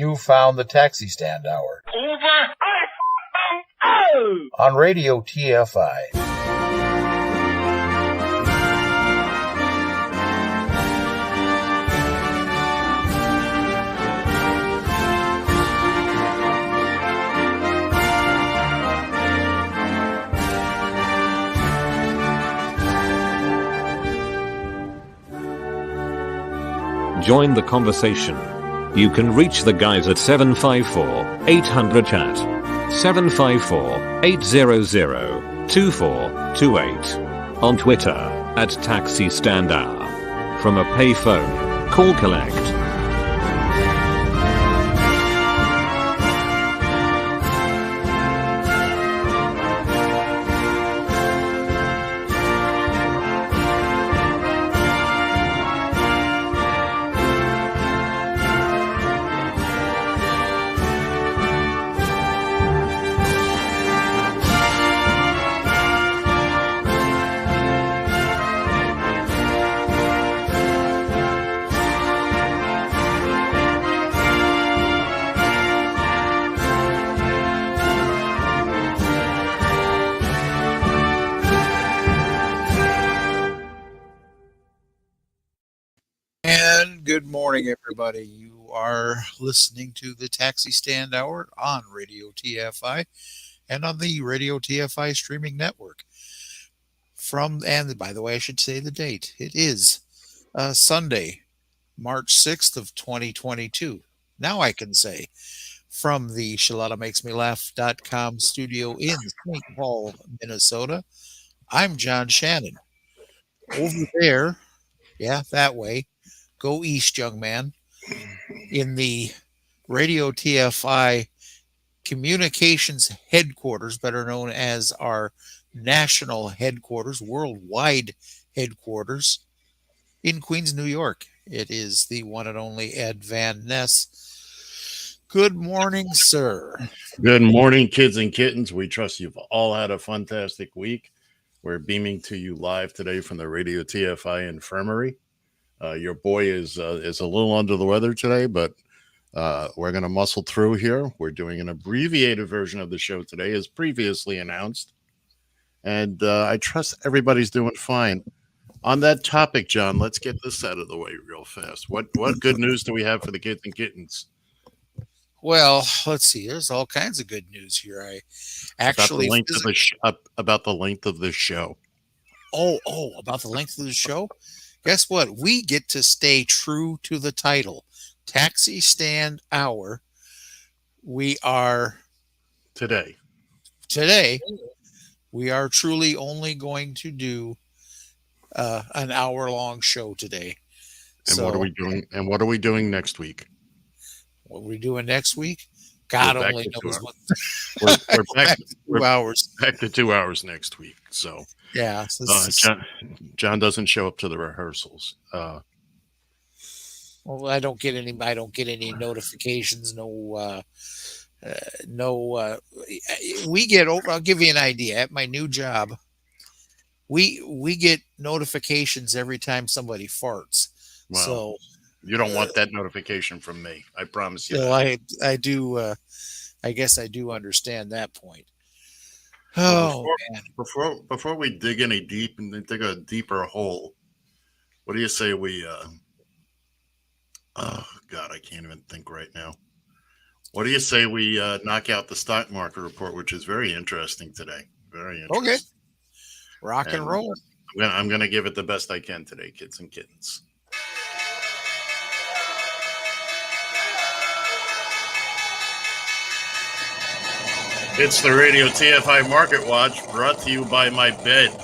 You found the Taxi Stand Hour. Over. On Radio TFI. Join the conversation. You can reach the guys at 754-800-CHAT, 754-800-2428, on Twitter at Taxi Stand Hour. From a payphone, call collect. Good morning, everybody. You are listening to the Taxi Stand Hour on Radio TFI and on the Radio TFI streaming network. And by the way, I should say the date. It is Sunday, March 6th of 2022. Now I can say, from the ShalalaMakesMeLaugh.com studio in St. Paul, Minnesota, I'm John Shannon. Over there, that way, go east, young man, in the Radio TFI communications headquarters, better known as our national headquarters, worldwide headquarters in Queens, New York. It is the one and only Ed Van Ness. Good morning, sir. Good morning, kids and kittens. We trust you've all had a fantastic week. We're beaming to you live today from the Radio TFI infirmary. Your boy is a little under the weather today, but we're going to muscle through here. We're doing an abbreviated version of the show today, as previously announced. And I trust everybody's doing fine. On that topic, John, let's get this out of the way real fast. What good news do we have for the kids and kittens? Well, let's see. There's all kinds of good news here. I actually about the length of the show. Oh, about the length of the show? Guess what? We get to stay true to the title. Taxi Stand Hour. We are today. We are truly only going to do an hour-long show today. And what are we doing? And what are we doing next week? What are we doing next week? God only knows what. We're back to 2 hours. Back to 2 hours next week. So yeah, John doesn't show up to the rehearsals. Well, I don't get any notifications. We get over. I'll give you an idea. At my new job, we get notifications every time somebody farts. Wow. So you don't want that notification from me. I promise you. Well, I do. I guess I do understand that point. Oh, man. Before we dig any deep and dig a deeper hole, what do you say we? Oh God, I can't even think right now. What do you say we knock out the stock market report, which is very interesting today? Very interesting. Okay. Rock and roll. I'm gonna give it the best I can today, kids and kittens. It's the Radio TFI Market Watch, brought to you by my bed.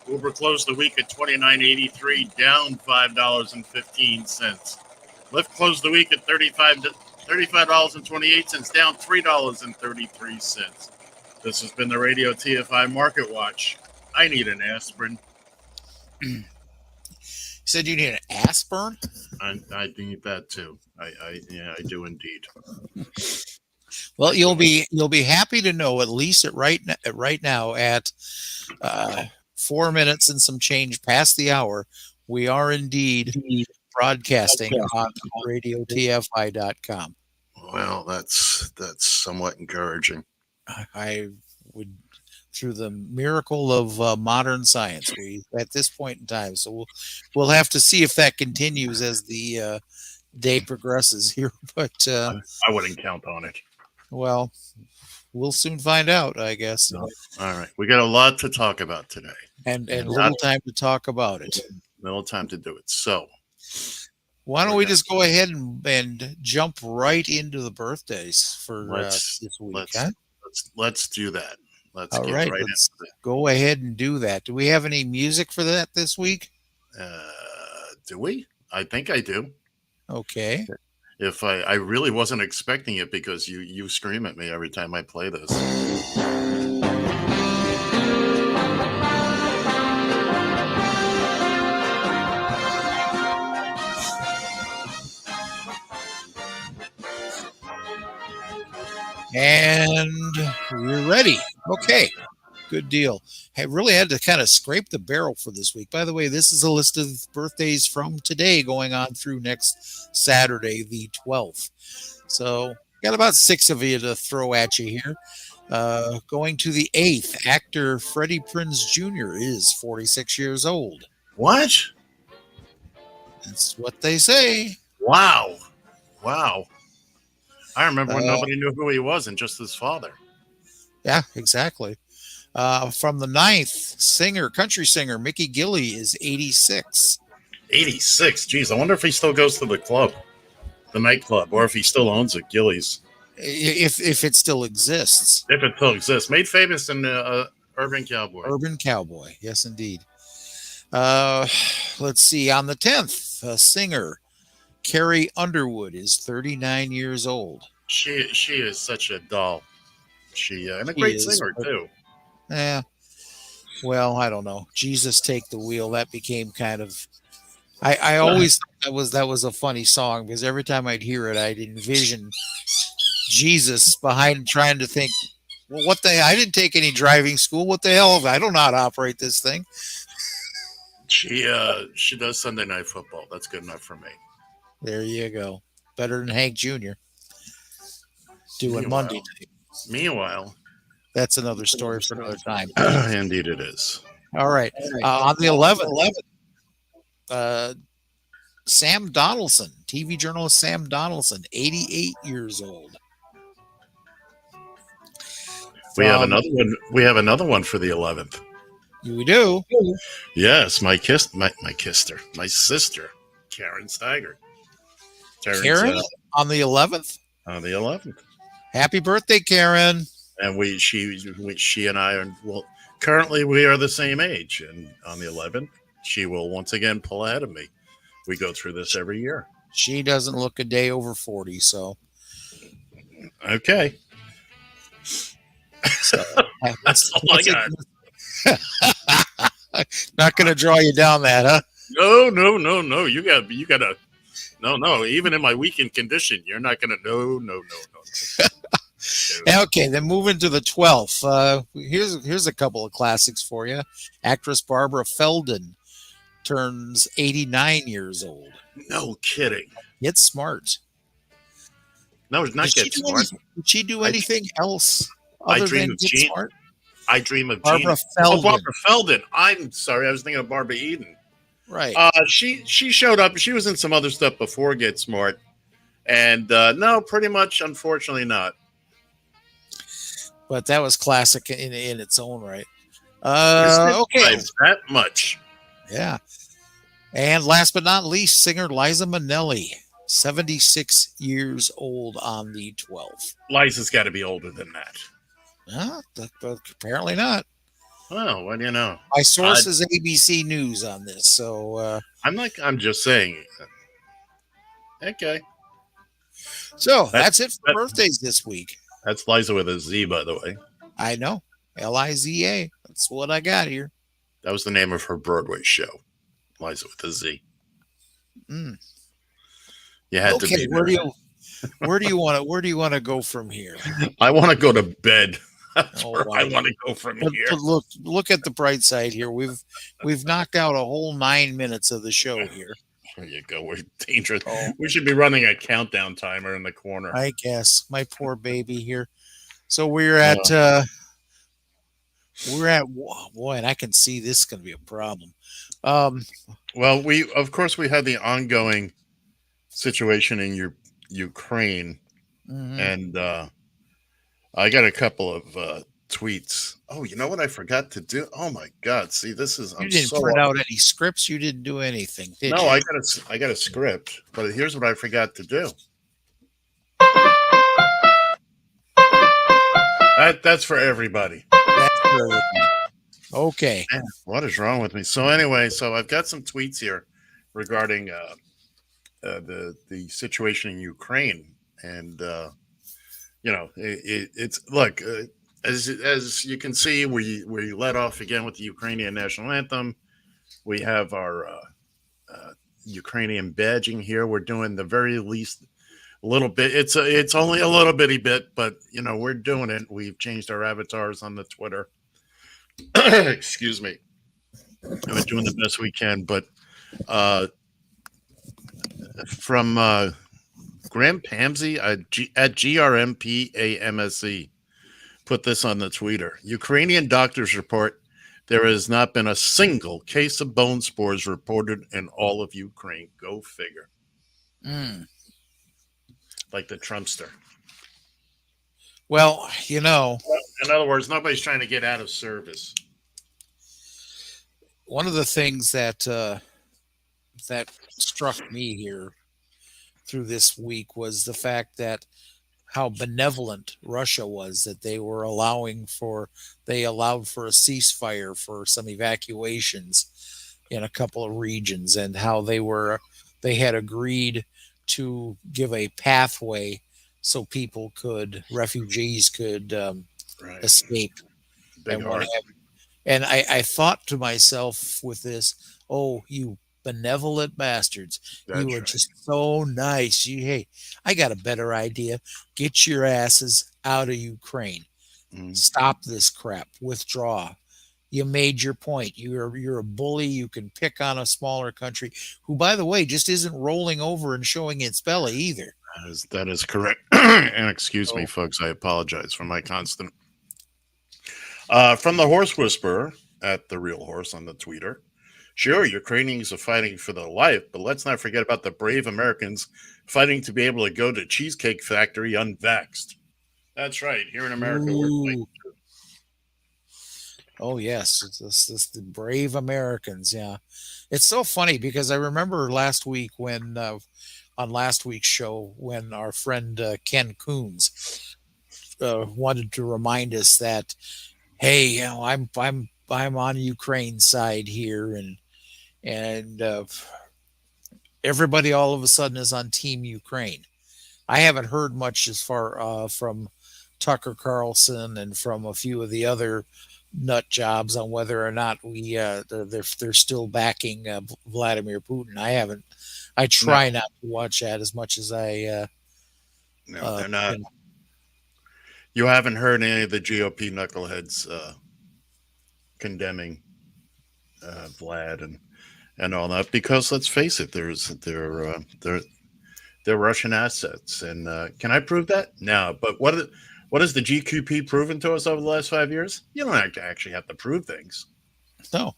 Uber closed the week at $29.83, down $5.15. Lyft closed the week at $35.28, down $3.33. This has been the Radio TFI Market Watch. I need an aspirin. You said you need an aspirin? I need that too. I do indeed. Well, you'll be happy to know, at least right now at 4 minutes and some change past the hour, we are indeed broadcasting on RadioTFI.com. Well, that's somewhat encouraging. I would, through the miracle of modern science, we at this point in time. So we'll have to see if that continues as the day progresses here. But I wouldn't count on it. well, we'll soon find out, I guess. No. All right, we got a lot to talk about today, and little time to talk about it. Little time to do it. So why don't we just go ahead and jump right into the birthdays for this week? Let's do that. Let's All get right, right let's into it. go ahead and do that. Do we have any music for that this week? Do we? I think I do. Okay. If I really wasn't expecting it because you scream at me every time I play this. And we're ready. Okay. Good deal. I really had to kind of scrape the barrel for this week. By the way, this is a list of birthdays from today going on through next Saturday, the 12th. So got about 6 of you to throw at you here. Going to the 8th, actor Freddie Prinze Jr. is 46 years old. What? That's what they say. Wow. I remember when nobody knew who he was and just his father. Yeah, exactly. From the 9th, country singer Mickey Gilley is 86. 86. Geez, I wonder if he still goes to the club, the nightclub, or if he still owns it, Gilley's. If it still exists. If it still exists. Made famous in Urban Cowboy. Urban Cowboy, yes, indeed. Let's see. On the 10th, singer Carrie Underwood is 39 years old. She is such a doll. And a great singer too. Yeah. Well, I don't know. Jesus Take the Wheel. That became kind of. I always thought that was a funny song because every time I'd hear it, I'd envision Jesus behind trying to think, well, what the hell? I didn't take any driving school. What the hell? I don't know how to operate this thing. She does Sunday Night Football. That's good enough for me. There you go. Better than Hank Jr. doing Monday night. Meanwhile, that's another story for another time. Indeed, it is. All right. On the 11th, Sam Donaldson, TV journalist Sam Donaldson, 88 years old. We have another one. We have another one for the 11th. We do. Yes, my sister, Karen Steiger. Karen on the 11th. On the 11th. Happy birthday, Karen. And she and I are currently we are the same age, and on the 11th, she will once again pull ahead of me. We go through this every year. She doesn't look a day over 40, so okay. So that's all I got. Not going to draw you down that, huh? No. You gotta. No. Even in my weakened condition, you're not gonna. No. Okay, then moving to the 12th. Here's a couple of classics for you. Actress Barbara Feldon turns 89 years old. No kidding. Get smart. No, it's not Get Smart. Did she do anything else other than Get Smart? I Dream of Barbara Jean. Feldon. Oh, Barbara Feldon. I'm sorry. I was thinking of Barbara Eden. Right. She showed up. She was in some other stuff before Get Smart. And no, pretty much, unfortunately not. But that was classic in its own right. Okay. That much. Yeah. And last but not least, singer Liza Minnelli, 76 years old on the 12th. Liza's got to be older than that. Apparently not. Oh, what do you know? My source is ABC News on this, so I'm just saying. Okay. So that's it for birthdays this week. That's Liza with a Z, by the way. I know. Liza. That's what I got here. That was the name of her Broadway show. Liza with a Z. You had to be. Where do you want to go from here? I want to go to bed. That's I want to go from here. But look at the bright side here. We've knocked out a whole 9 minutes of the show here. There you go. We're dangerous. Oh, We should be running a countdown timer in the corner. I guess my poor baby here. So we're at boy, and I can see this is going to be a problem. Well, of course we had the ongoing situation in Ukraine, Mhm. and I got a couple of tweets. Oh, you know what I forgot to do? Oh my God! See, You I'm didn't so print out any scripts. You didn't do anything, did no. you? I got a script, but here's what I forgot to do. That's for everybody. That's for everybody. Okay. Man, what is wrong with me? So anyway, I've got some tweets here regarding the situation in Ukraine, and it's look as you can see, we let off again with the Ukrainian national anthem. We have our Ukrainian badging here. We're doing the very least little bit. It's only a little bitty bit, but we're doing it. We've changed our avatars on the Twitter. Excuse me. And we're doing the best we can, but from Graham Pamsey at GRMPAMSE put this on the Twitter. Ukrainian doctors report there has not been a single case of bone spores reported in all of Ukraine. Go figure. Like the Trumpster. Well, in other words, nobody's trying to get out of service. one of the things that struck me here through this week was the fact that how benevolent Russia was, that they allowed for a ceasefire for some evacuations in a couple of regions, and how they had agreed to give a pathway so refugees could Right. escape. Big And heart. and I thought to myself with this, oh, you benevolent bastards. That's You were right. just so nice. Hey, I got a better idea. Get your asses out of Ukraine. Mm. Stop this crap. Withdraw. You made your point. You're a bully. You can pick on a smaller country who, by the way, just isn't rolling over and showing its belly either. That is correct. And excuse me, Oh. folks. I apologize for my constant. From the Horse Whisperer at The Real Horse on the Twitter. Sure, Ukrainians are fighting for their life, but let's not forget about the brave Americans fighting to be able to go to Cheesecake Factory unvaxxed. That's right. Here in America, we're fighting. Oh, yes. It's the brave Americans. Yeah. It's so funny because I remember last week when, on last week's show, when our friend Ken Coons wanted to remind us that, hey, I'm on Ukraine's side here, and everybody all of a sudden is on Team Ukraine. I haven't heard much as far from Tucker Carlson and from a few of the other nut jobs on whether or not they're still backing Vladimir Putin. I try not to watch that as much as I. No, they're not. You haven't heard any of the GOP knuckleheads condemning Vlad and all that, because let's face it, they're Russian assets, and can I prove that? No, but what has the GQP proven to us over the last 5 years? You don't actually have to prove things. No,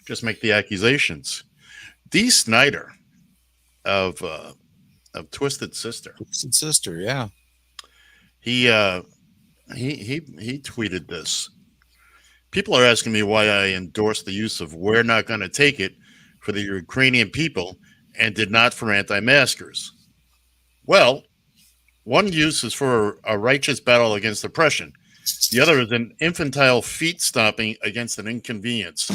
just make the accusations. Dee Snider of Twisted Sister. Twisted Sister, yeah. He tweeted this. People are asking me why I endorsed the use of "we're not going to take it" for the Ukrainian people and did not for anti-maskers. Well, one use is for a righteous battle against oppression. The other is an infantile feet stomping against an inconvenience.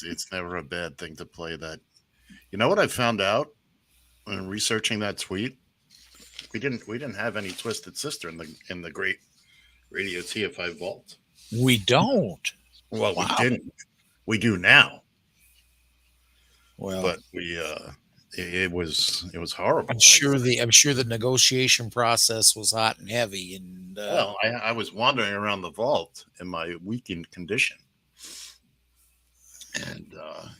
It's never a bad thing to play that. You know what I found out when researching that tweet? We didn't have any Twisted Sister in the great Radio TFI vault. We don't. Well, we Wow. didn't. We do now, Well, but it was horrible. I'm sure the negotiation process was hot and heavy, and Well, I was wandering around the vault in my weakened condition, and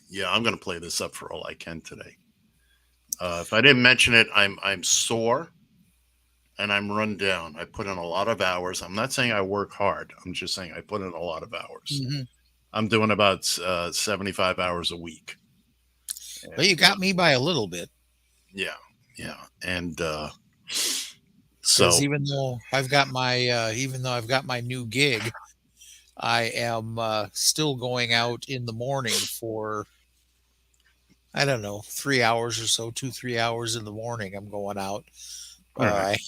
yeah, I'm going to play this up for all I can today. If I didn't mention it, I'm sore and I'm run down. I put in a lot of hours. I'm not saying I work hard. I'm just saying I put in a lot of hours. Mhm. I'm doing about 75 hours a week. But you got me by a little bit. Yeah, and Because so even though I've got my new gig, I am still going out in the morning for, I don't know, 3 hours or so, 2 3 hours in the morning. I'm going out. all right.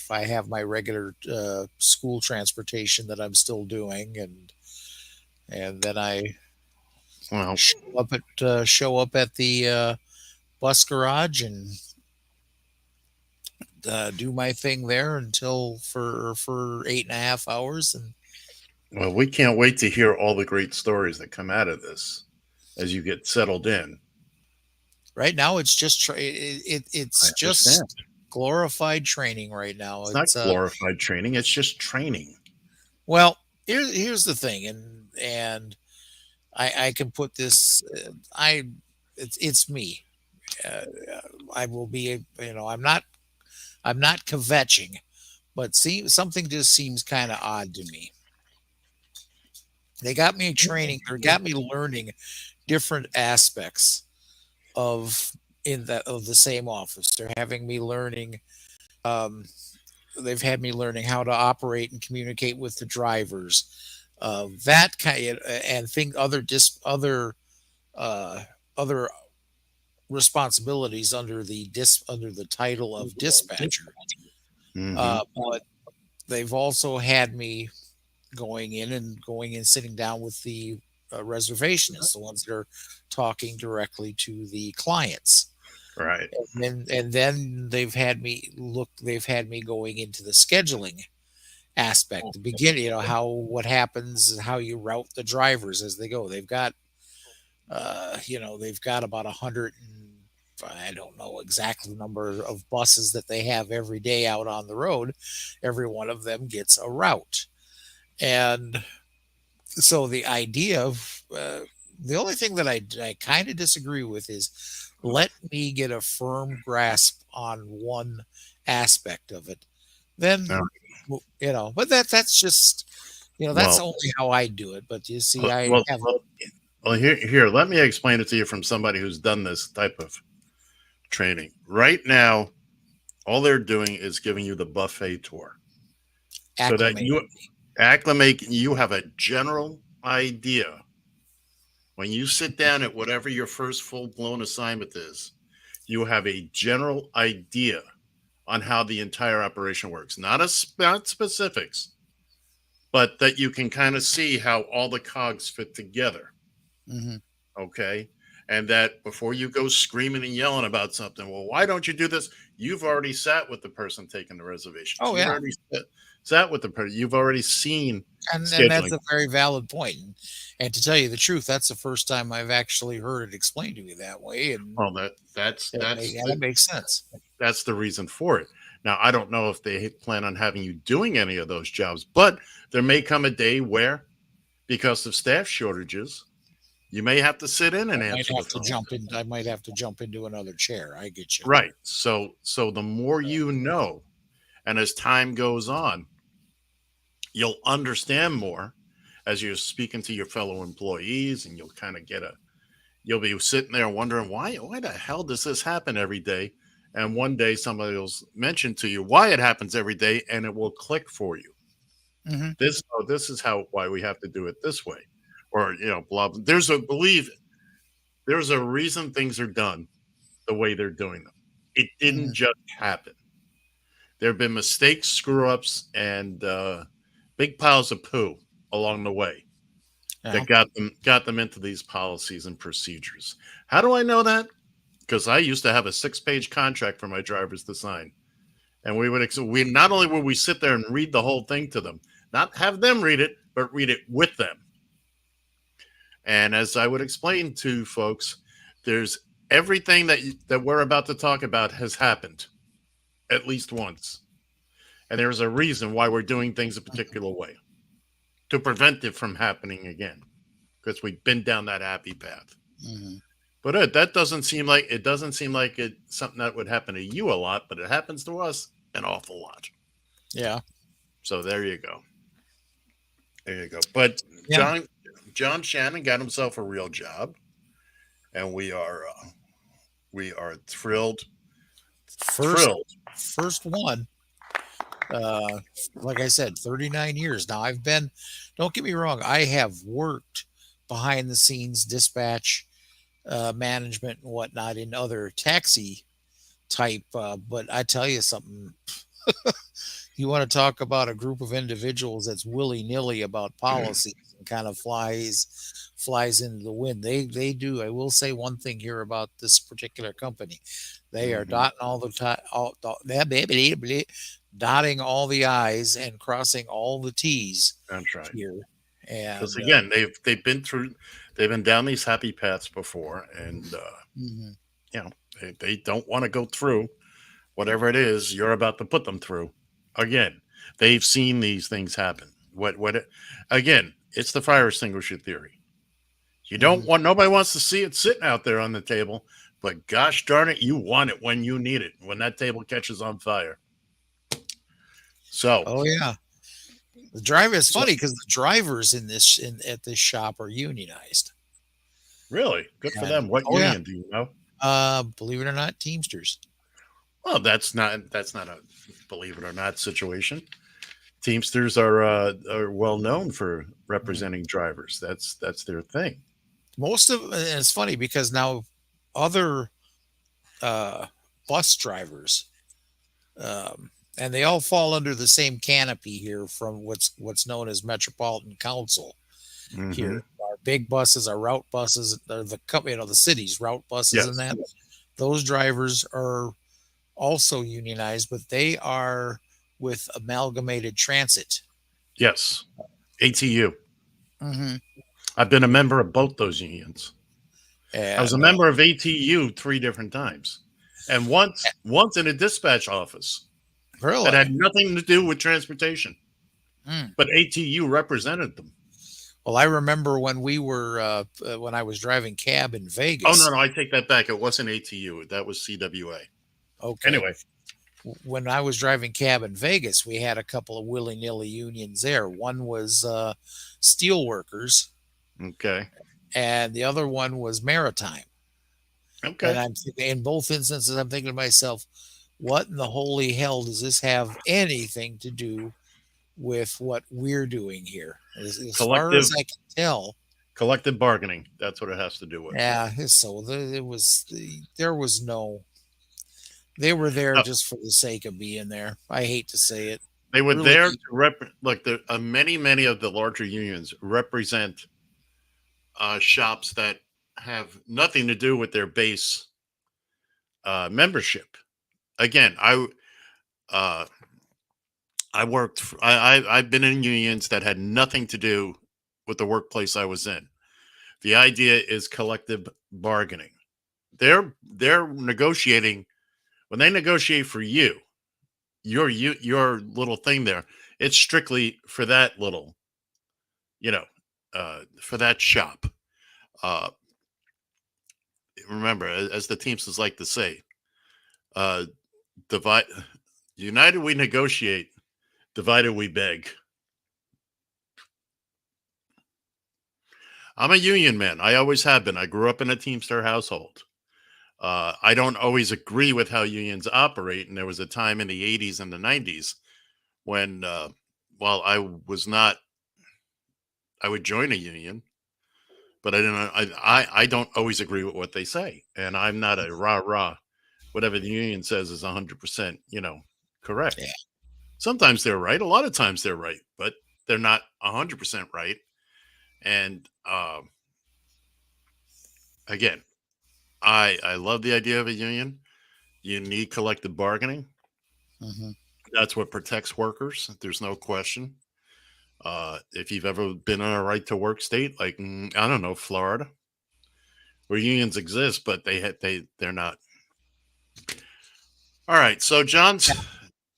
I have my regular school transportation that I'm still doing, and then I Well, show up at the bus garage and do my thing there until for 8.5 hours. And well, we can't wait to hear all the great stories that come out of this as you get settled in. right now, it's just I it's understand. just glorified training right now. It's not glorified training; it's just training. Well, here's the thing, and I can put this. It's me. Uh, I will be. I'm not kvetching, but see, something just seems kind of odd to me. They got me training or got me learning different aspects of of the same office. They're having me learning. Um, they've had me learning how to operate and communicate with the drivers. That kind and think uh, other responsibilities under the title of dispatcher. Hmm. But they've also had me going in, sitting down with the reservationists, the ones that are talking directly to the clients. Right. And then they've had me going into the scheduling aspect, the beginning, how what happens and how you route the drivers as they go. They've got about 100 and I don't know exactly the number of buses that they have every day out on the road. Every one of them gets a route. And so the idea of the only thing that I kind of disagree with is let me get a firm grasp on one aspect of it. Then, Now, but that's just, that's well, only how I do it. But you see, well, I well, have, well, well, here, let me explain it to you from somebody who's done this type of training. Right now, all they're doing is giving you the buffet tour so that acclimated. you acclimate, you have a general idea when you sit down at whatever your first full-blown assignment is. You have a general idea on how the entire operation works, not specifics, but that you can kind of see how all the cogs fit together. Hmm. Okay. And that before you go screaming and yelling about something, well, why don't you do this? You've already sat with the person taking the reservations. Oh You've yeah, already sat with the person. You've already seen and that's scheduling. a very valid point. And to tell you the truth, that's the first time I've actually heard it explained to me that way, and Well, that's that makes sense. that's the reason for it. Now, I don't know if they plan on having you doing any of those jobs, but there may come a day where, because of staff shortages, you may have to sit in and answer the phone. I might have to jump into another chair. I get you. Right. So the more you know, and as time goes on, you'll understand more as you're speaking to your fellow employees, and you'll kind of you'll be sitting there wondering why the hell does this happen every day? And one day somebody will mention to you why it happens every day, and it will click for you. Hmm. This is why we have to do it this way, or blah. There's a reason things are done the way they're doing them. It didn't just happen. There have been mistakes, screw ups, and big piles of poo along the way Yeah. that got them into these policies and procedures. How do I know that? Because I used to have a 6-page contract for my drivers to sign, and we not only would we sit there and read the whole thing to them, not have them read it, but read it with them. And as I would explain to folks, there's everything that we're about to talk about has happened at least once. And there's a reason why we're doing things a particular way to prevent it from happening again, because we've been down that happy path. Mm-hmm. But that doesn't seem like it's something that would happen to you a lot, but it happens to us an awful lot. Yeah. So there you go. There you go. But yeah. John Shannon got himself a real job, and we are thrilled. First one. Like I said, 39 years now. Don't get me wrong, I have worked behind the scenes, dispatch, management and whatnot in other taxi type. But I tell you something, you want to talk about a group of individuals that's willy-nilly about policies and kind of flies into the wind. They do. I will say one thing here about this particular company. They are dotting all the time, dotting all the I's and crossing all the T's. That's right. Here. And because again, they've been down these happy paths before, and they don't want to go through whatever it is you're about to put them through. Again, they've seen these things happen. Again, it's the fire extinguisher theory. You don't want, nobody wants to see it sitting out there on the table, but gosh darn it, you want it when you need it, when that table catches on fire. So, oh yeah, the driver is funny because the drivers at this shop are unionized. Really, good for them. What union do you know? Believe it or not, Teamsters. Well, that's not a believe it or not situation. Teamsters are well known for representing drivers. That's their thing. Most of, and it's funny because now other bus drivers, and they all fall under the same canopy here from what's known as Metropolitan Council. Here, our big buses, our route buses, the city's route buses, and that those drivers are also unionized, but they are with Amalgamated Transit. Yes, ATU. I've been a member of both those unions. And, I was a member of ATU 3 different times, and once in a dispatch office. Really? That had nothing to do with transportation, but ATU represented them. Well, I remember when we were when I was driving cab in Vegas. Oh no, I take that back. It wasn't ATU. That was CWA. Okay. Anyway, when I was driving cab in Vegas, we had a couple of willy-nilly unions there. One was Steelworkers. Okay. And the other one was Maritime. Okay. And I'm thinking, in both instances, I'm thinking to myself, what in the holy hell does this have anything to do with what we're doing here? As far as I can tell, collective bargaining. That's what it has to do with. Yeah. So they were there just for the sake of being there. I hate to say it. They were there to many of the larger unions represent shops that have nothing to do with their base membership. Again, I've been in unions that had nothing to do with the workplace I was in. The idea is collective bargaining. They're negotiating. When they negotiate for you, your little thing there, it's strictly for that little, for that shop. Remember, as the Teamsters like to say, united we negotiate, divided we beg. I'm a union man. I always have been. I grew up in a Teamster household. I don't always agree with how unions operate. And there was a time in the 80s and the 90s when, while I would join a union, but I don't always agree with what they say. And I'm not a rah-rah. Whatever the union says is 100%, correct. Yeah. Sometimes they're right. A lot of times they're right, but they're not 100% right. And again, I love the idea of a union. You need collective bargaining. That's what protects workers. There's no question. If you've ever been in a right to work state, like I don't know, Florida, where unions exist, but they're not. All right, so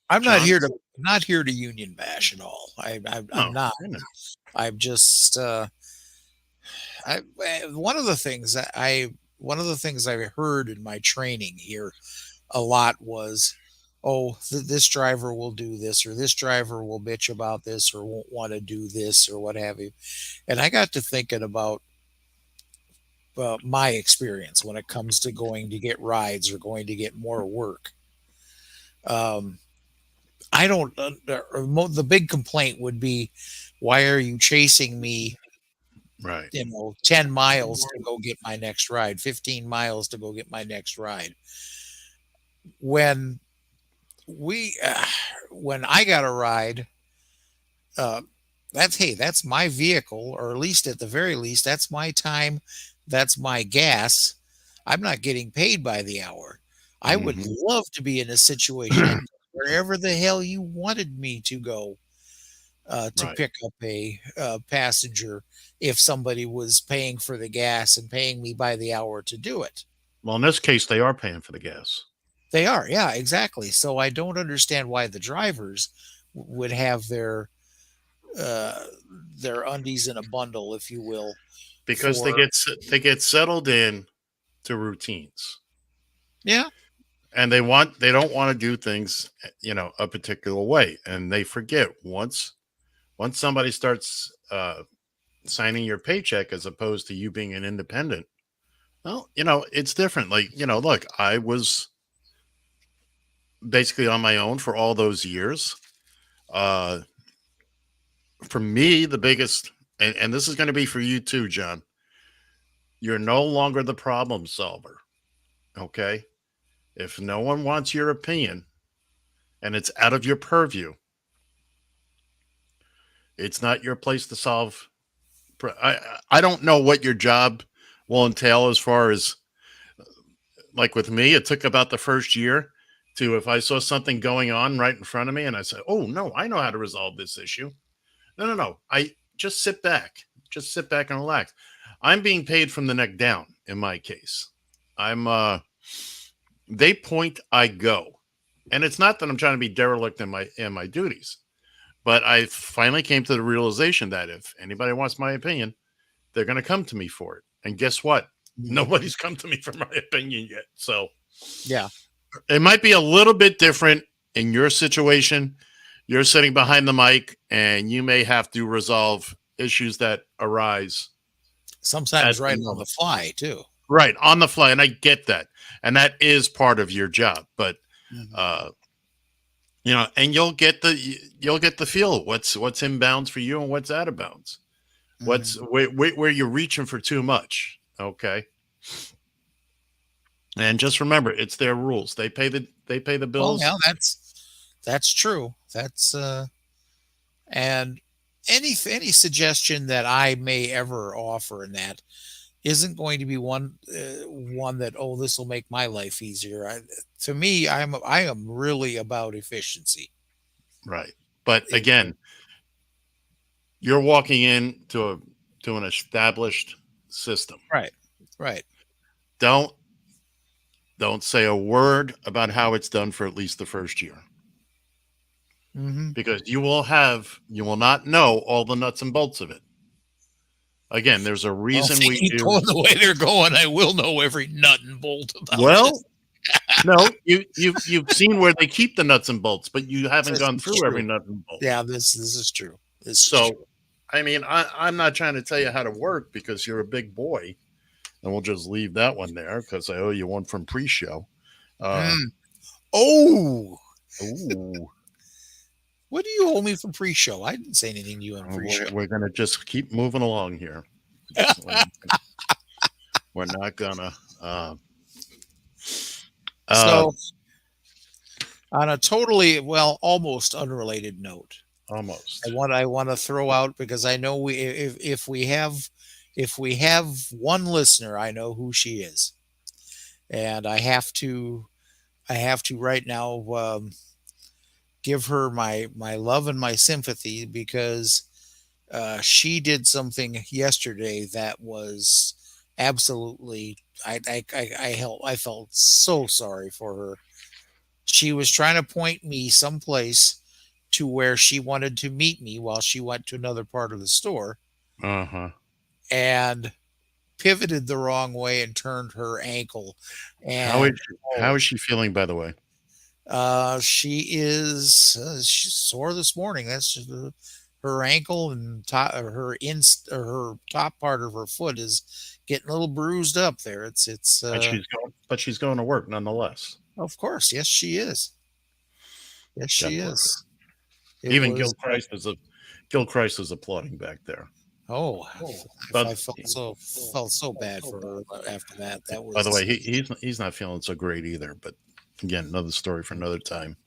I'm not here John's to not here to union bash at all. I'm no, not. I know. I'm just I one of the things that I heard in my training here a lot was, oh, this driver will do this, or this driver will bitch about this, or won't want to do this, or what have you. And I got to thinking about my experience when it comes to going to get rides or going to get more work. Um, I don't. The big complaint would be, why are you chasing me? Right. 10 miles to go get my next ride, 15 miles to go get my next ride. When we, when I got a ride, uh, that's my vehicle, or at least at the very least, that's my time, that's my gas. I'm not getting paid by the hour. I would Mhm. love to be in a situation I could go wherever the hell you wanted me to go, to Right. pick up a passenger, if somebody was paying for the gas and paying me by the hour to do it. Well, in this case, they are paying for the gas They are, yeah, exactly. So I don't understand why the drivers would have uh, their undies in a bundle, if you will, because for they get settled in to routines, yeah, and they don't want to do things a particular way, and they forget once somebody starts signing your paycheck as opposed to you being an independent. Well, it's different. Like, look, I was basically on my own for all those years. Uh, for me, the biggest, and this is going to be for you too, John, you're no longer the problem solver. Okay. If no one wants your opinion and it's out of your purview, it's not your place to solve. I don't know what your job will entail as far as, like with me, it took about the first year to, if I saw something going on right in front of me and I said, oh, no, I know how to resolve this issue. No. I just sit back. Just sit back and relax. I'm being paid from the neck down in my case. They point, I go. And it's not that I'm trying to be derelict in my duties, but I finally came to the realization that if anybody wants my opinion, they're going to come to me for it. And guess what? Nobody's come to me for my opinion yet. So yeah, it might be a little bit different in your situation. You're sitting behind the mic and you may have to resolve issues that arise at sometimes the right on the moment. fly too. Right, on the fly. And I get that. And that is part of your job. But Mhm. uh and you'll get the feel what's inbounds for you and what's out of bounds. Mhm. Where you're reaching for too much. Okay. And just remember, it's their rules. They pay the Well, bills. yeah, that's true. That's and any suggestion that I may ever offer in that isn't going to be one that, oh, this will make my life easier. To me, I am really about efficiency. Right. But It, again, you're walking into an established system. right, right. Don't say a word about how it's done for at least the first year. Hmm. Because you will not know all the nuts and bolts of it. Again, there's a Well, if reason they we keep do. going the way they're going, I will know every nut and bolt about this. Well, no, you've seen where they keep the nuts and bolts, but you haven't This gone is through every true. nut and bolt. Yeah, this is true. This is true. So, I mean, I'm not trying to tell you how to work because you're a big boy, and we'll just leave that one there because I owe you one from pre-show. Mm. Oh, Ooh, what do you owe me for pre-show? I didn't say anything to you in pre-show. we're gonna just keep moving along here. We're not gonna. So, on a totally, well, almost unrelated note, Almost. I want to throw out, because I know if we have one listener, I know who she is, and I have to right now, give her my love and my sympathy, because She did something yesterday that was absolutely. I felt so sorry for her. She was trying to point me someplace to where she wanted to meet me while she went to another part of the store Uh-huh. and pivoted the wrong way and turned her ankle. How is And how is she feeling, by the way? she's sore this morning. That's just her ankle and her top part of her foot is getting a little bruised up there. It's And she's going to work nonetheless. of course, yes, she is. Yes, God she bless her. is. It Even was Gil Christ is applauding back there. oh, But I felt so bad for her after that. That by the was way, he's not feeling so great either. But again, another story for another time.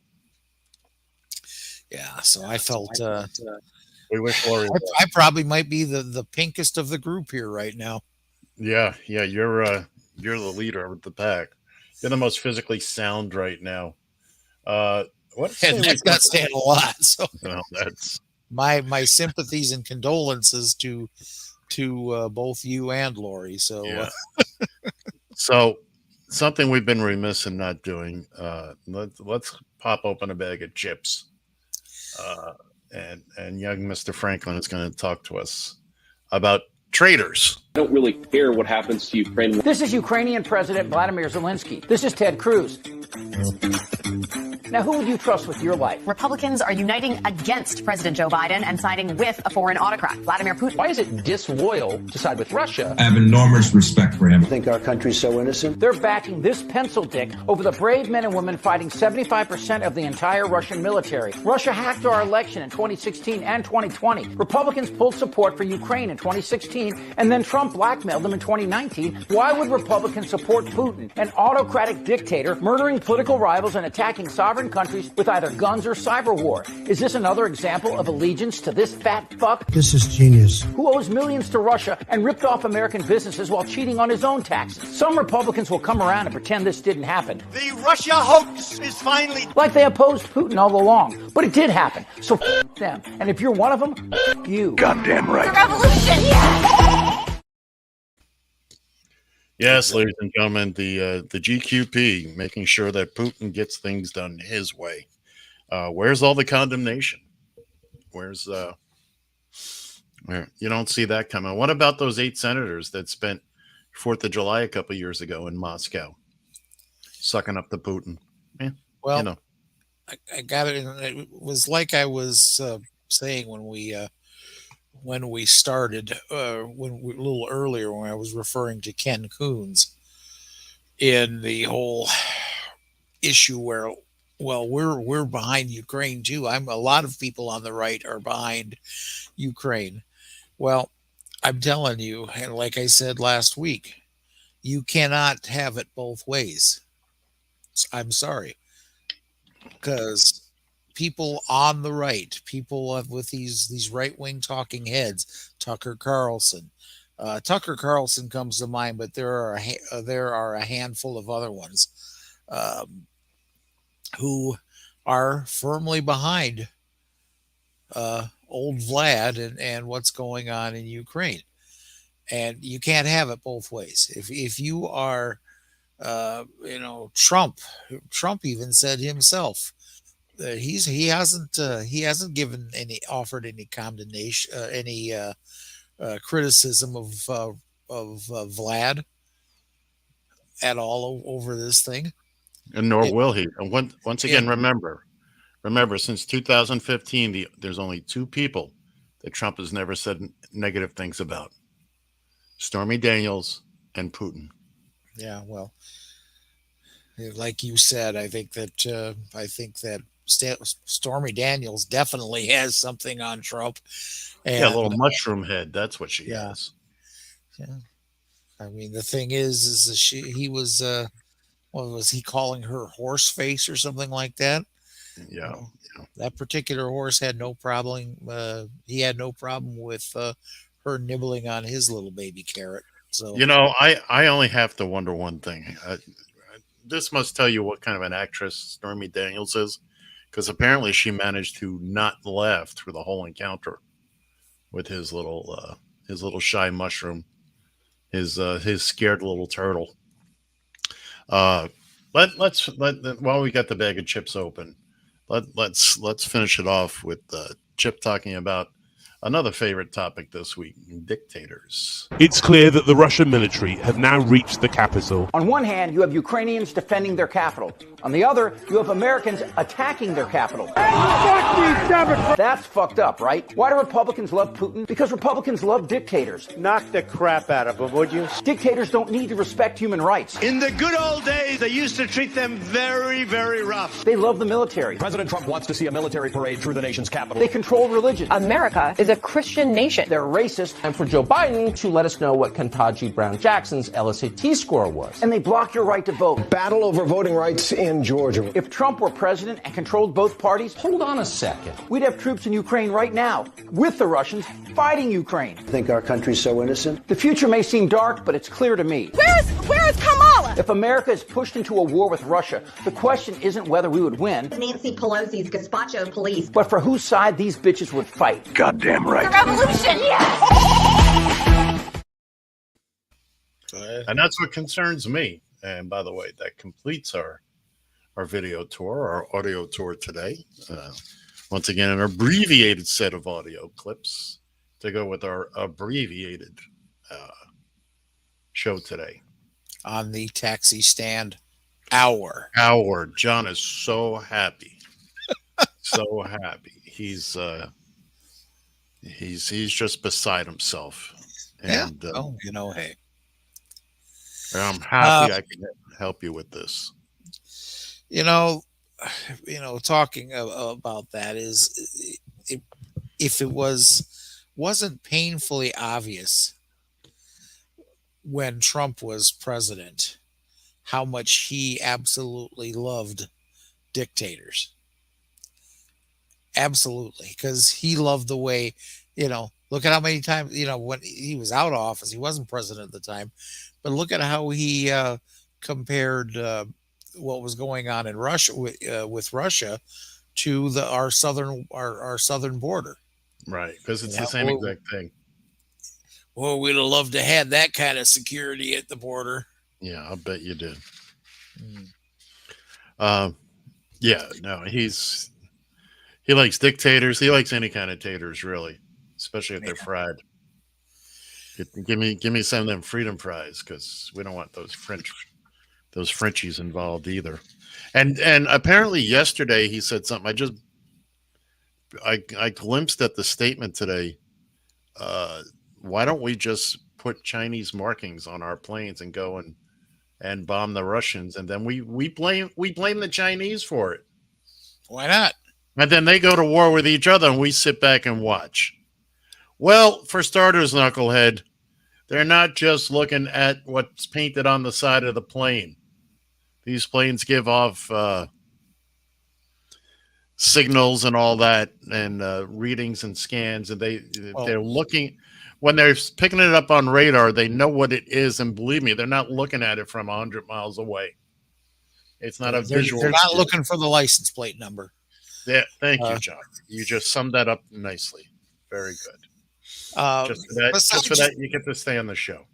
yeah. So I felt We wish Lori. I probably might be the pinkest of the group here right now. Yeah, you're the leader of the pack. You're the most physically sound right now. What And that's not saying a lot. So well, that's my sympathies and condolences to both you and Lori. So yeah. So something we've been remiss in not doing. Let's pop open a bag of chips. And young Mr. Franklin is going to talk to us about traitors. I don't really care what happens to Ukraine. This is Ukrainian President Vladimir Zelensky. This is Ted Cruz. Now, who would you trust with your life? Republicans are uniting against President Joe Biden and siding with a foreign autocrat, Vladimir Putin. Why is it disloyal to side with Russia? I have enormous respect for him. I think our country's so innocent. They're backing this pencil dick over the brave men and women fighting 75% of the entire Russian military. Russia hacked our election in 2016 and 2020. Republicans pulled support for Ukraine in 2016, and then Trump blackmailed them in 2019. Why would Republicans support Putin, an autocratic dictator, murdering political rivals and attacking sovereign countries with either guns or cyber war? Is this another example of allegiance to this fat fuck? This is genius. Who owes millions to Russia and ripped off American businesses while cheating on his own taxes? Some Republicans will come around and pretend this didn't happen. The Russia hoax is finally... Like they opposed Putin all along. But it did happen. So them. And if you're one of them, you. Goddamn right. The revolution, yeah! Yes, ladies and gentlemen, the GQP making sure that Putin gets things done his way. Where's all the condemnation? Where's where you don't see that coming? What about those 8 senators that spent 4th of July a couple of years ago in Moscow, sucking up to Putin? Yeah, well, you know. I got it. It was like I was saying when we started, a little earlier when I was referring to Ken Coons in the whole issue where, well, we're behind Ukraine too. A lot of people on the right are behind Ukraine. Well, I'm telling you, and like I said last week, you cannot have it both ways. I'm sorry, because people on the right, people with these right-wing talking heads, Tucker Carlson comes to mind, but there are a handful of other ones who are firmly behind old Vlad and what's going on in Ukraine. And you can't have it both ways. If you are, Trump even said himself that he hasn't offered any condemnation, any criticism of Vlad at all over this thing, And nor will he. And once again, remember, since 2015, there's only 2 people that Trump has never said negative things about: Stormy Daniels and Putin. Yeah, well, like you said, I think that Stormy Daniels definitely has something on Trump. And, yeah, a little mushroom head. That's what she has. Yeah. I mean, the thing is that he was, what was he calling her, horse face or something like that? Yeah. That particular horse had no problem. He had no problem with her nibbling on his little baby carrot. So, I only have to wonder one thing. This must tell you what kind of an actress Stormy Daniels is, because apparently she managed to not laugh through the whole encounter with his little shy mushroom, his scared little turtle. While we got the bag of chips open, let's finish it off with Chip talking about another favorite topic this week: dictators. It's clear that the Russian military have now reached the capital. On one hand, you have Ukrainians defending their capital. On the other, you have Americans attacking their capital. That's fucked up, right? Why do Republicans love Putin? Because Republicans love dictators. Knock the crap out of them, would you? Dictators don't need to respect human rights. In the good old days, they used to treat them very, very rough. They love the military. President Trump wants to see a military parade through the nation's capital. They control religion. America is a Christian nation. They're racist. And for Joe Biden to let us know what Ketanji Brown Jackson's LSAT score was. And they block your right to vote. Battle over voting rights in Georgia. If Trump were president and controlled both parties, Hold on a second. we'd have troops in Ukraine right now, with the Russians, fighting Ukraine. Think our country's so innocent? The future may seem dark, but it's clear to me. Where is Kamala? If America is pushed into a war with Russia, the question isn't whether we would win, Nancy Pelosi's gazpacho police. but for whose side these bitches would fight. Goddamn right. The revolution, yes! And that's what concerns me. And by the way, that completes our video tour, our audio tour today. Once again, an abbreviated set of audio clips to go with our abbreviated show today. On the taxi stand hour. John is so happy. So happy. He's just beside himself. And hey. I'm happy I can help you with this. Talking about that is if it wasn't painfully obvious when Trump was president how much he absolutely loved dictators. Absolutely, because he loved the way, look at how many times, when he was out of office, he wasn't president at the time, but look at how he compared what was going on in Russia with Russia to our southern border. Right, because it's the same exact thing. Well, we'd have loved to have that kind of security at the border. Yeah, I'll bet you did. Mm. He likes dictators. He likes any kind of taters, really, especially if they're fried. Give me some of them freedom fries, because we don't want those Frenchies involved either. And apparently yesterday he said something. I glimpsed at the statement today. Why don't we just put Chinese markings on our planes and go and bomb the Russians, and then we blame the Chinese for it? Why not? And then they go to war with each other, and we sit back and watch. Well, for starters, knucklehead, they're not just looking at what's painted on the side of the plane. These planes give off signals and all that, and readings and scans, and they're looking. When they're picking it up on radar, they know what it is, and believe me, they're not looking at it from 100 miles away. It's not a visual. They're not looking for the license plate number. Yeah, thank you, John. You just summed that up nicely. Very good. Just for that, you get to stay on the show.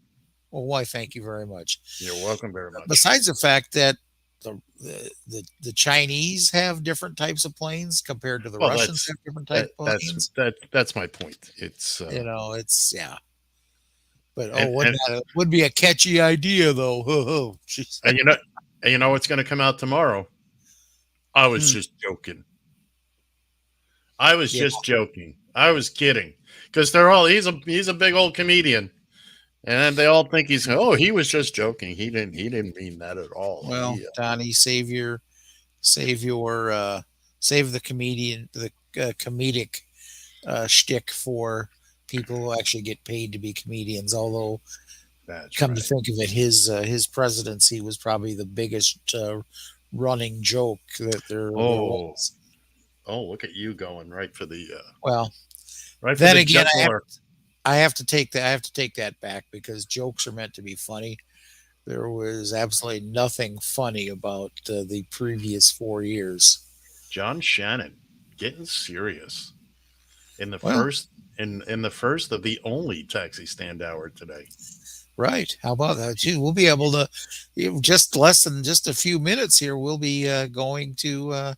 Well, why? Thank you very much. You're welcome very much. Besides the fact that the Chinese have different types of planes compared to the Russians have different types of planes. That's my point. It's But it would be a catchy idea though. And you know what's going to come out tomorrow? I was just joking. I was just joking. I was kidding, because he's a big old comedian, and they all think he was just joking. He didn't mean that at all. Well, Donnie, save the comedic shtick for people who actually get paid to be comedians. Although, to think of it, his presidency was probably the biggest running joke that there was. Oh, look at you going right for the right. Then again, I have to take that back, because jokes are meant to be funny. There was absolutely nothing funny about the previous 4 years. John Shannon getting serious in the in the first of the only taxi stand hour today. Right. How about that? Gee, we'll be able to, just less than just a few minutes here. We'll be going to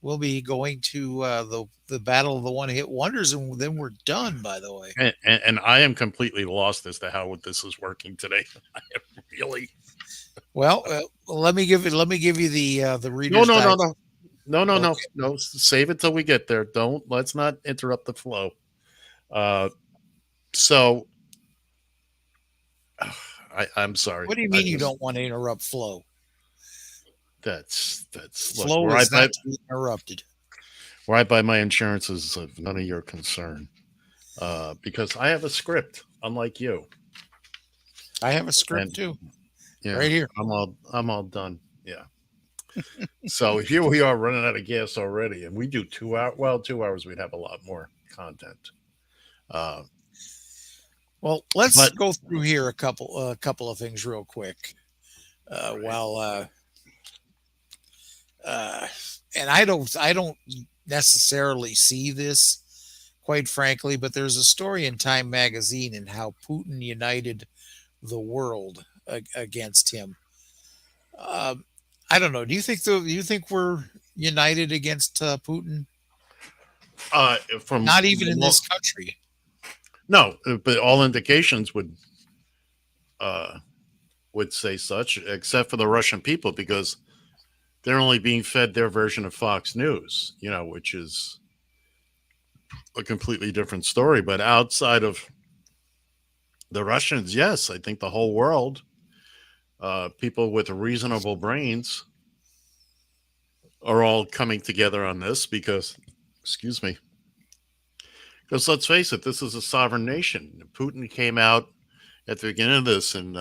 the battle of the one-hit wonders, and then we're done. By the way, and I am completely lost as to how this is working today. I am really. Well, let me give you the reader's No. Save it till we get there. Let's not interrupt the flow. So I'm sorry. What do you mean you don't want to interrupt flow? That's flow is not interrupted. Where I buy my insurance is of none of your concern. Because I have a script, unlike you. I have a script too. Yeah, right here. I'm all done. Yeah. So here we are running out of gas already, and we do 2 hours. Well, 2 hours we'd have a lot more content. Well, let's go through here a couple of things real quick. And I don't necessarily see this, quite frankly, but there's a story in Time magazine and how Putin united the world against him. I don't know. Do you think we're united against Putin? From not even in this country. No, but all indications would say such, except for the Russian people, because they're only being fed their version of Fox News, which is a completely different story. But outside of the Russians, yes, I think the whole world, people with reasonable brains, are all coming together on this because let's face it, this is a sovereign nation. Putin came out at the beginning of this and,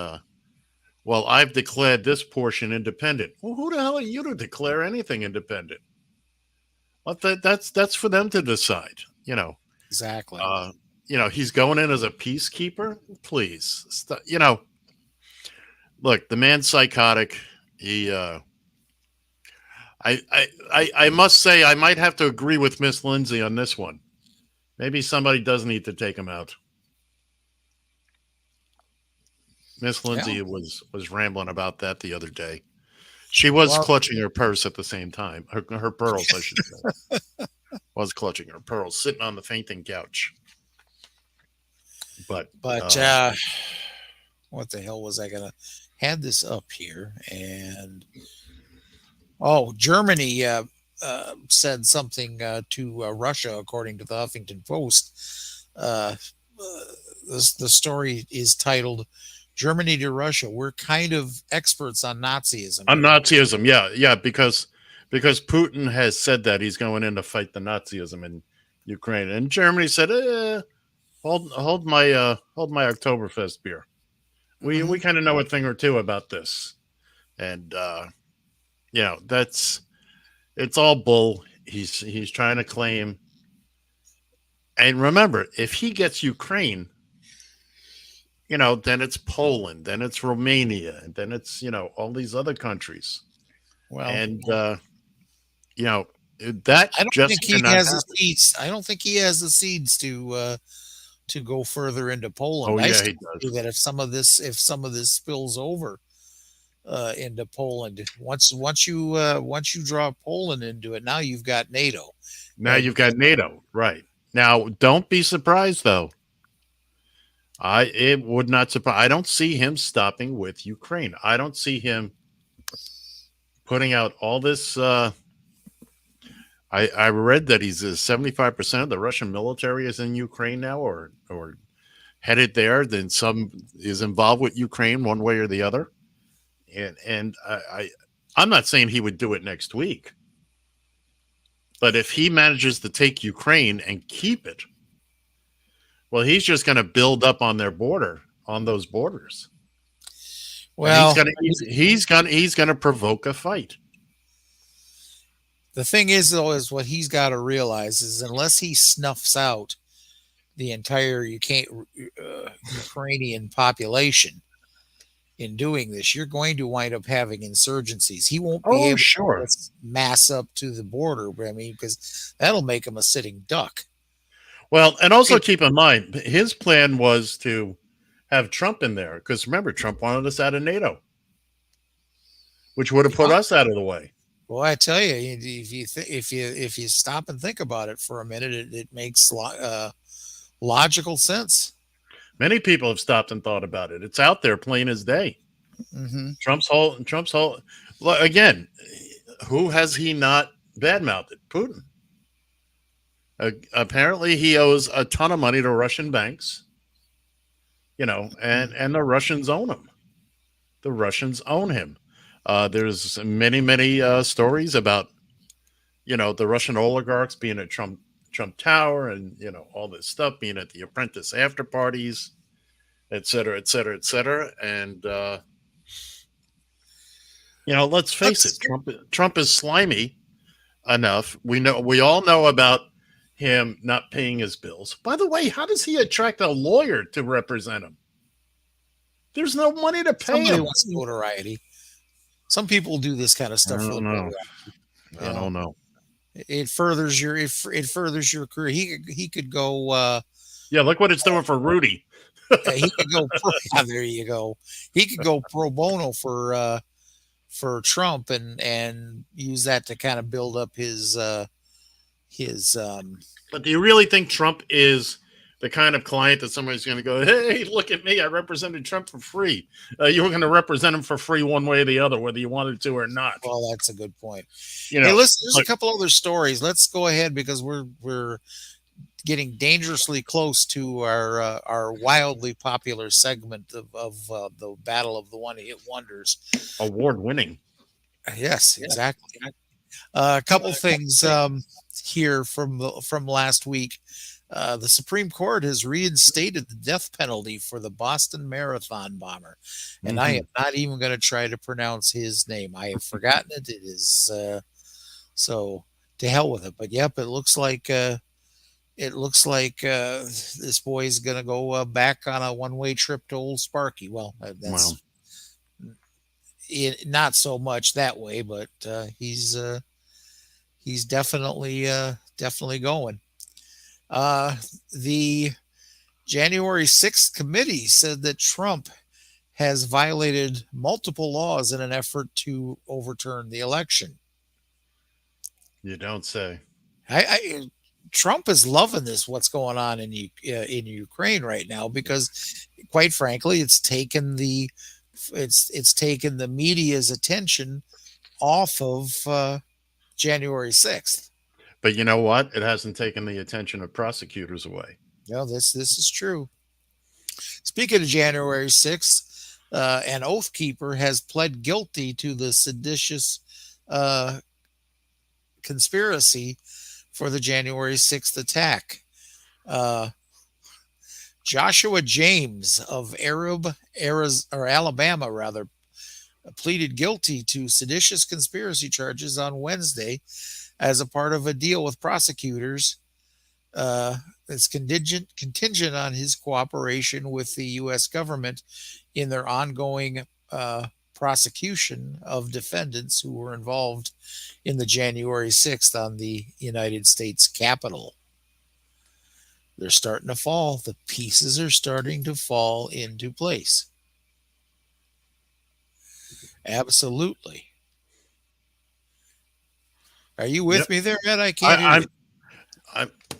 I've declared this portion independent. Well, who the hell are you to declare anything independent? Well, that's for them to decide, Exactly. He's going in as a peacekeeper. Please, look, the man's psychotic. He, I must say, I might have to agree with Miss Lindsay on this one. Maybe somebody does need to take him out. Miss Lindsay was rambling about that the other day. She was clutching her purse at the same time. Her pearls, I should say. Was clutching her pearls, sitting on the fainting couch. But what the hell was I gonna had this up here? And Germany said something to Russia, according to the Huffington Post. The story is titled "Germany to Russia. We're kind of experts on Nazism." On Nazism, yeah, because Putin has said that he's going in to fight the Nazism in Ukraine, and Germany said, "Hold my Oktoberfest beer. We kind of know a thing or two about this," and it's all bull. He's trying to claim. And remember, if he gets Ukraine, then it's Poland, then it's Romania, and then it's, all these other countries. Well, and, that I don't think he has the seeds. I don't think he has the seeds to go further into Poland. Oh, yeah, he does. That if some of this spills over into Poland, once you draw Poland into it, now you've got NATO. You've got NATO, right? Now, don't be surprised though. It would not surprise. I don't see him stopping with Ukraine. I don't see him putting out all this. I read that he's 75% of the Russian military is in Ukraine now, or headed there. Then some is involved with Ukraine one way or the other. And I'm not saying he would do it next week, but if he manages to take Ukraine and keep it, well, he's just going to build up on those borders. Well, he's going to provoke a fight. The thing is, though, is what he's got to realize is unless he snuffs out the entire Ukrainian population in doing this, you're going to wind up having insurgencies. He won't be able to mass up to the border. I mean, because that'll make him a sitting duck. Well, and also keep in mind, his plan was to have Trump in there because remember, Trump wanted us out of NATO, which would have put us out of the way. Well, I tell you, if you stop and think about it for a minute, it makes logical sense. Many people have stopped and thought about it. It's out there, plain as day. Mm-hmm. Trump's whole. Again, who has he not badmouthed? Putin. Apparently, he owes a ton of money to Russian banks. And the Russians own him. The Russians own him. There's many stories about, the Russian oligarchs being at Trump Tower and, all this stuff, being at the Apprentice after parties, et cetera, et cetera, et cetera. And, let's face it, Trump is slimy enough. We all know about him not paying his bills. By the way, how does he attract a lawyer to represent him? There's no money to pay him. Wants notoriety. Some people do this kind of stuff. I don't know. It furthers your career. He could go. Look what it's doing for Rudy. He could go. There you go. He could go pro bono for Trump and use that to kind of build up his. But do you really think Trump is the kind of client that somebody's going to go, hey, look at me, I represented Trump for free? You were going to represent him for free one way or the other, whether you wanted to or not. Well, that's a good point. Hey, listen, there's a couple other stories. Let's go ahead because we're getting dangerously close to our wildly popular segment of the Battle of the One-Hit Wonders. Award-winning. Yes, exactly. A couple things here from last week. The Supreme Court has reinstated the death penalty for the Boston Marathon bomber. And I am not even going to try to pronounce his name. I have forgotten it. It is so to hell with it. But yep, it looks like this boy is going to go back on a one-way trip to Old Sparky. Well, that's not so much that way, but he's definitely going. The January 6th committee said that Trump has violated multiple laws in an effort to overturn the election. You don't say. Trump is loving this. What's going on in Ukraine right now? Because, quite frankly, it's taken the media's attention off of January 6th. But you know what? It hasn't taken the attention of prosecutors away. No, this is true. Speaking of January 6th, an oath keeper has pled guilty to the seditious conspiracy for the January 6th attack. Joshua James of Alabama, pleaded guilty to seditious conspiracy charges on Wednesday as a part of a deal with prosecutors. It's contingent on his cooperation with the U.S. government in their ongoing prosecution of defendants who were involved in the January 6th on the United States Capitol. They're starting to fall. The pieces are starting to fall into place. Absolutely. Are you with me there, Ed? I can't hear you.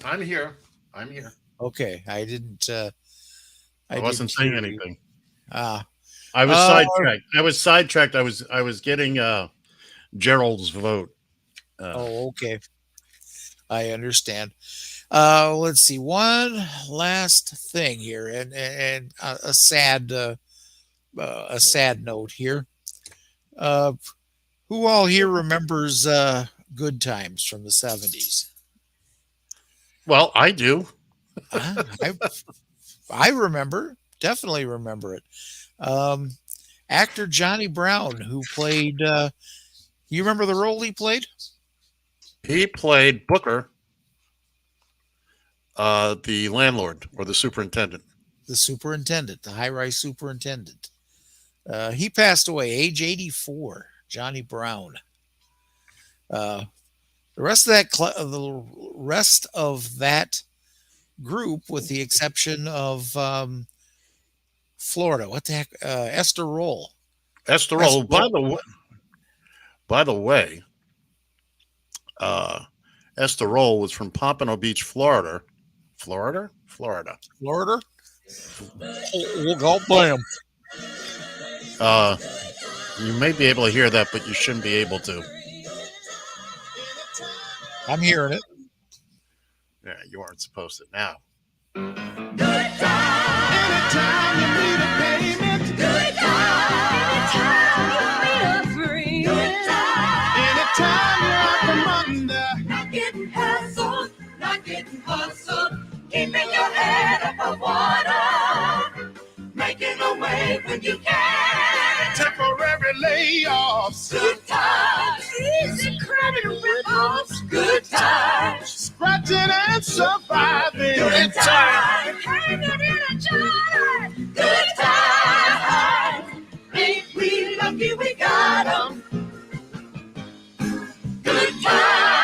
I'm here. I'm here. Okay. I didn't. I wasn't saying anything. I was sidetracked. I was getting Gerald's vote. Okay. I understand. Let's see. One last thing here, and a sad note here. Who all here remembers Good Times from the 70s? Well, I do. I remember, definitely remember it. Actor Johnny Brown, who played, you remember the role he played? He played Booker, the landlord or the superintendent. The high-rise superintendent. He passed away, age 84. Johnny Brown. The rest of that group, with the exception of Florida. What the heck? Esther Roll. Esther Roll. By the way, Esther Roll was from Pompano Beach, Florida. Florida? Oh, God blame. You may be able to hear that, but you shouldn't be able to. I'm hearing it. Yeah, you aren't supposed to now. Good time. Anytime you need a payment. Good time. Anytime you need a free. Good time. Anytime you're out from under. Not getting hustled. Keeping your head above water. Making a way when you can. Temporary layoffs. Good times. Easy credit rip-offs. Good times. Scratching and surviving. Good times. Hanging in a jar. Good times. Ain't we lucky we got 'em? Good times.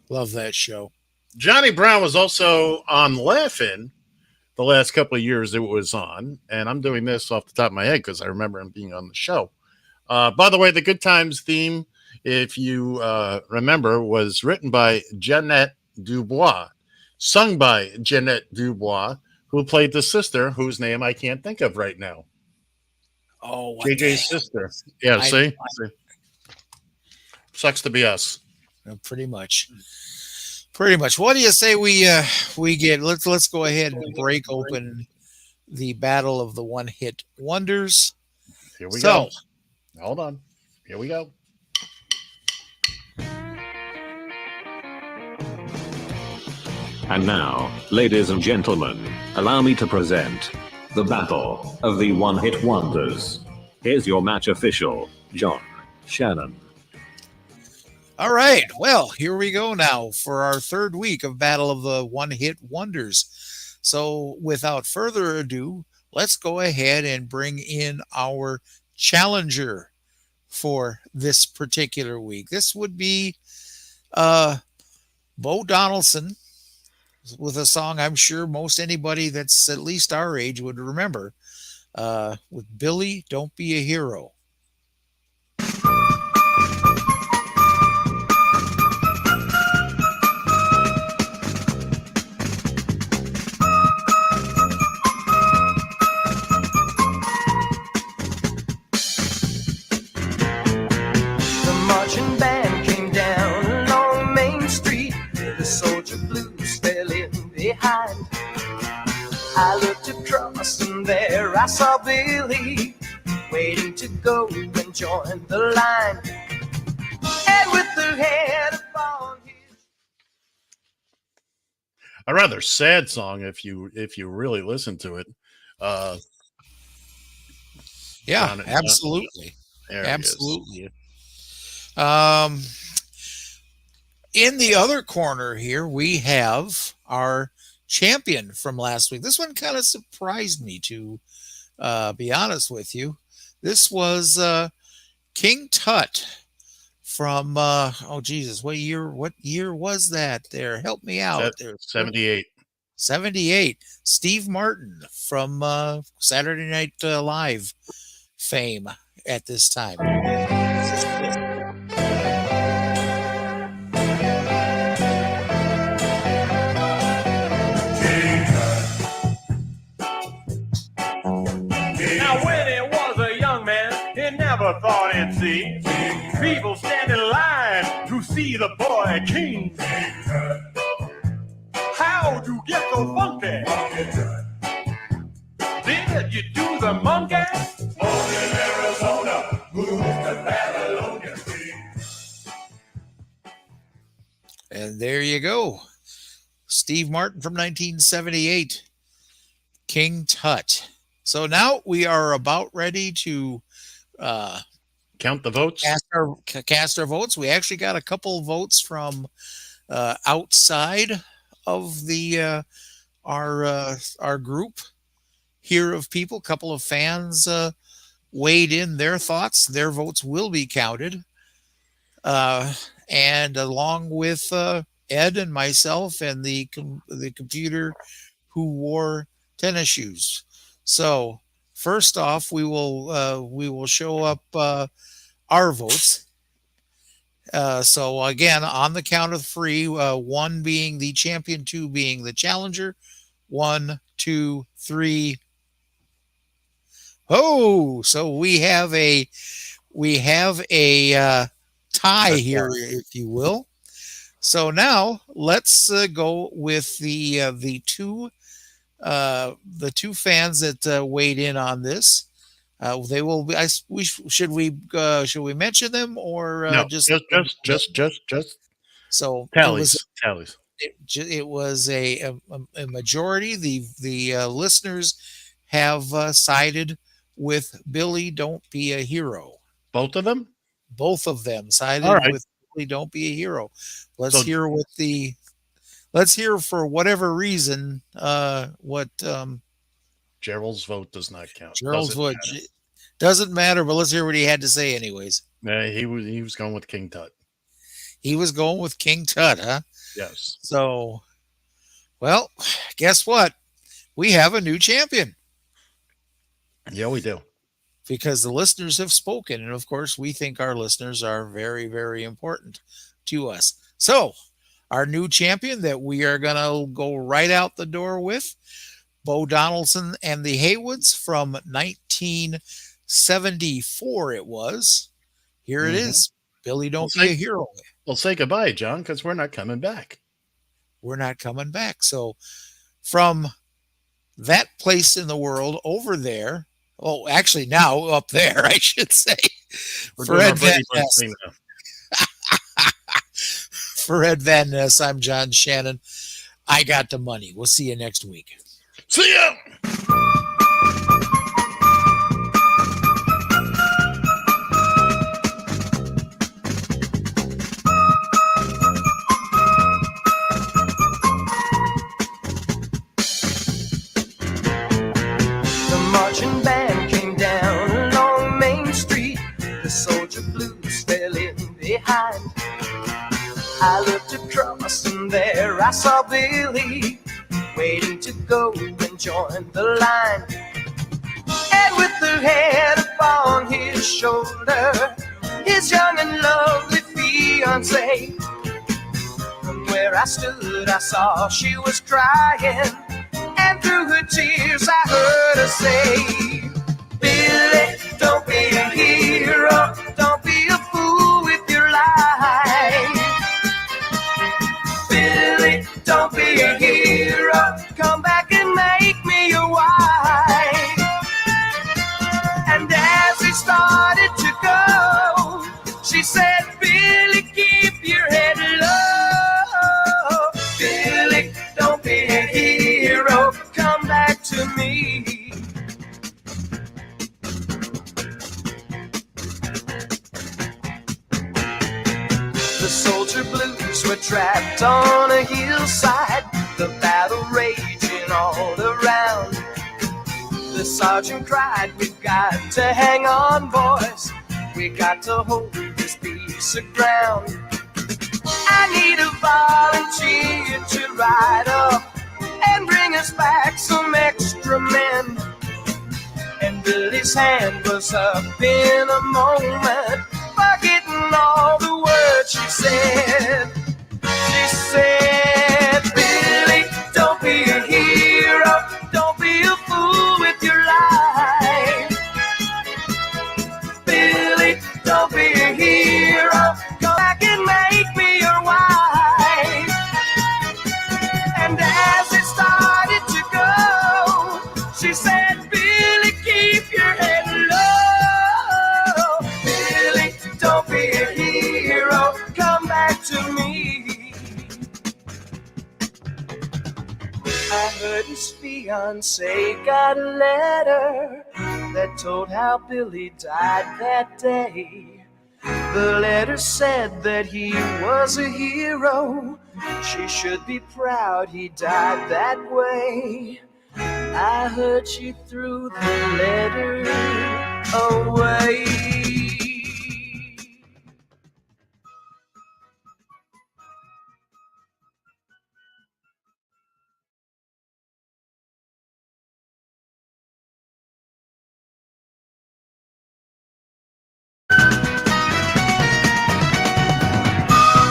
Love that show. Johnny Brown was also on Laugh-In the last couple of years it was on. And I'm doing this off the top of my head because I remember him being on the show. By the way, the Good Times theme, if you remember, was written by Jeanette Dubois, sung by Jeanette Dubois, who played the sister, whose name I can't think of right now. Oh, JJ's sister. Yeah, see? Sucks to be us. Pretty much. What do you say we get? Let's go ahead and break open the battle of the one-hit wonders. Here we go. Hold on. Here we go. And now, ladies and gentlemen, allow me to present the Battle of the One-Hit Wonders. Here's your match official, John Shannon. All right. Well, here we go now for our third week of Battle of the One-Hit Wonders. So without further ado, let's go ahead and bring in our challenger for this particular week. This would be Bo Donaldson with a song I'm sure most anybody that's at least our age would remember, with Billy, Don't Be a Hero. I looked across and there I saw Billy waiting to go and join the line. And with her head upon his... A rather sad song if you really listen to it. Yeah, absolutely. Absolutely. In the other corner here, we have our champion from last week. This one kind of surprised me, to be honest with you. This was King Tut from oh Jesus, what year was that? There, help me out. There, 78. 78. Steve Martin from Saturday Night Live fame at this time. Thought he'd see people stand in line to see the boy king. How'd you get so funky? Did you do the monkey? Born in Arizona, moved to Babylonia. And there you go. Steve Martin from 1978. King Tut. So now we are about ready to count the votes. Cast our votes. We actually got a couple votes from outside of the our group here of people. A couple of fans weighed in their thoughts. Their votes will be counted. and along with Ed and myself and the computer who wore tennis shoes. So first off, we will show up our votes. So again, on the count of three, one being the champion, two being the challenger. 1, 2, 3. Oh, so we have a tie here, if you will. So now let's go with the two fans that weighed in on this. They will be. Should we mention them or no, just so tallies. It was a majority. The listeners have sided with Billy. Don't be a hero. Both of them. Both of them sided with Billy. Don't be a hero. Let's hear for whatever reason what Gerald's vote does not count. Gerald's vote doesn't matter, but let's hear what he had to say anyways. He was going with King Tut. He was going with King Tut, huh? Yes. So, well, guess what? We have a new champion. Yeah, we do. Because the listeners have spoken, and of course, we think our listeners are very, very important to us. So, our new champion that we are going to go right out the door with, Bo Donaldson and the Haywoods from 1974 it was. Here it is. Billy, don't be a hero. Well, say goodbye, John, because we're not coming back. We're not coming back. So from that place in the world over there, oh, actually now up there, I should say, for Ed Van Ness, I'm John Shannon. I got the money. We'll see you next week. See ya! The marching band came down along Main Street. The soldier blues fell in behind. I looked across and there I saw Billy waiting to go and join the line. And with her head upon his shoulder, his young and lovely fiancée. From where I stood I saw she was crying, and through her tears I heard her say, Billy, don't be a hero, don't be a fool with your life. Billy, don't be a hero, come back and make me your wife. And as he started to go, she said, Billy, keep your head low. Billy, don't be a hero, come back to me. The soldier blues were trapped on a hillside, the battle raging all around. The sergeant cried, we've got to hang on, boys. We got to hold this piece of ground. I need a volunteer to ride up and bring us back some extra men. And Billy's hand was up in a moment, forgetting all the words she said. She said, Billy, don't be a hero, don't be a fool with your life. Billy, don't be a hero, come back and make me your wife. And as it started to go, she said, Billy, keep your head low. Billy, don't be a hero, come back to me. I heard his fiancée got a letter that told how Billy died that day. The letter said that he was a hero. She should be proud he died that way. I heard she threw the letter away.